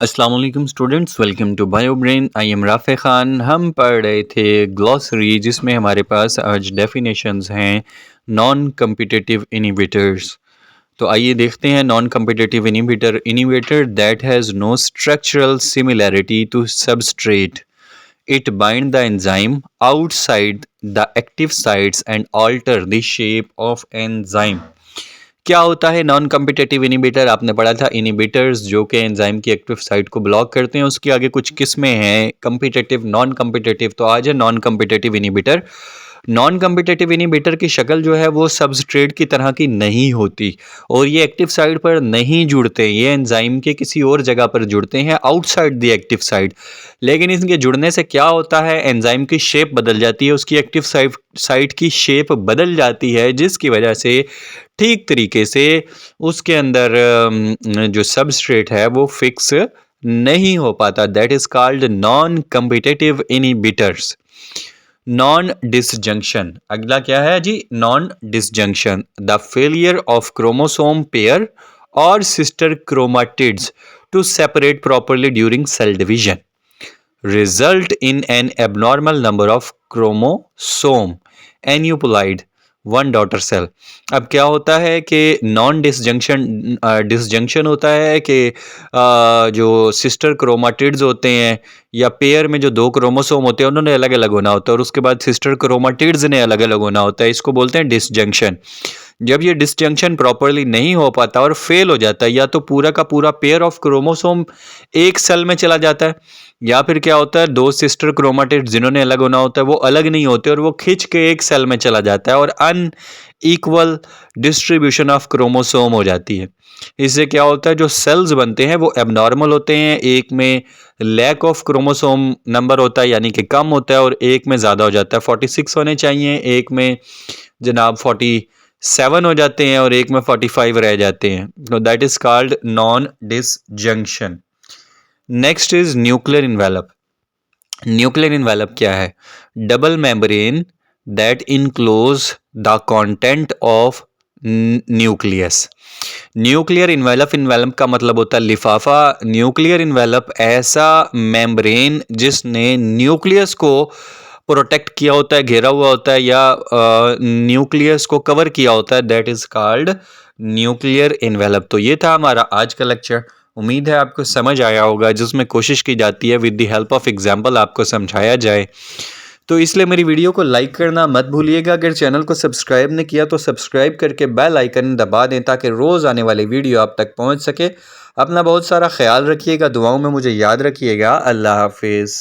अस्सलाम वालेकुम students, welcome to Bio Brain. I am Rafe Khan. हम पढ़ रहे थे ग्लॉसरी, जिसमें हमारे पास आज डेफिनेशंस हैं नॉन कम्पिटिटिव इनिबिटर्स। तो आइए देखते हैं। Non competitive inhibitor, inhibitor that has no structural similarity to substrate, it bind the enzyme outside the active sites and alter the shape of enzyme. क्या होता है नॉन कम्पिटिटिव इनिबिटर? आपने पढ़ा था इनिबिटर्स जो कि एंजाइम की एक्टिव साइट को ब्लॉक करते हैं। उसके आगे कुछ किस्में हैं, कम्पिटिटिव, नॉन कम्पिटिटिव। तो आज है non competitive inhibitor. Non competitive inhibitor की शक्ल जो है वो सबस्ट्रेट की तरह की नहीं होती और ये एक्टिव साइट पर नहीं जुड़ते, ये एंजाइम के किसी और जगह पर जुड़ते हैं आउटसाइड द एक्टिव साइट। लेकिन इनके जुड़ने से क्या होता है, एंजाइम की शेप बदल जाती है, उसकी एक्टिव साइट की शेप बदल जाती है, जिसकी वजह से ठीक तरीके से उसके अंदर जो सबस्ट्रेट है वो फिक्स नहीं हो पाता। That is called non competitive inhibitors. Non disjunction, अगला क्या है जी? Non disjunction, the failure of chromosome pair और sister chromatids to separate properly during cell division result in an abnormal number of chromosome aneuploid one daughter cell. अब क्या होता है कि नॉन डिसजंक्शन होता है कि जो सिस्टर क्रोमाटिड्स होते हैं या पेयर में जो दो क्रोमोसोम होते हैं उन्होंने अलग अलग होना होता है और उसके बाद सिस्टर क्रोमाटिड्स ने अलग अलग होना होता है। इसको बोलते हैं डिसजंक्शन। जब ये डिसजंक्शन प्रॉपरली नहीं हो पाता और फेल हो जाता है, या तो पूरा का पूरा पेयर ऑफ क्रोमोसोम एक सेल में चला जाता है, या फिर क्या होता है दो सिस्टर क्रोमाटिड जिन्होंने अलग होना होता है वो अलग नहीं होते और वो खिंच के एक सेल में चला जाता है और अनइक्वल डिस्ट्रीब्यूशन ऑफ क्रोमोसोम हो जाती है। इससे क्या होता है, जो सेल्स बनते हैं वो एबनॉर्मल होते हैं। एक में लैक ऑफ क्रोमोसोम नंबर होता है यानी कि कम होता है और एक में ज़्यादा हो जाता है। 46 होने चाहिए, एक में जनाब 47 हो जाते हैं और एक में 45 रह जाते हैं। तो that is called non disjunction. Next is nuclear envelope. Nuclear envelope क्या है? Double membrane that enclose the content of nucleus. Nuclear envelope का मतलब होता है लिफाफा। न्यूक्लियर इन्वेलप ऐसा मेम्ब्रेन जिसने न्यूक्लियस को प्रोटेक्ट किया होता है, घेरा हुआ होता है या न्यूक्लियस को कवर किया होता है, that is called nuclear envelope. तो ये था हमारा आज का लेक्चर। उम्मीद है आपको समझ आया होगा, जिसमें कोशिश की जाती है with the help of example आपको समझाया जाए। तो इसलिए मेरी वीडियो को लाइक करना मत भूलिएगा। अगर चैनल को सब्सक्राइब नहीं किया तो सब्सक्राइब करके बेल आइकन दबा दें ताकि रोज़ आने वाली वीडियो आप तक पहुंच सके। अपना बहुत सारा ख्याल रखिएगा, दुआओं में मुझे याद रखिएगा। अल्लाह हाफिज़।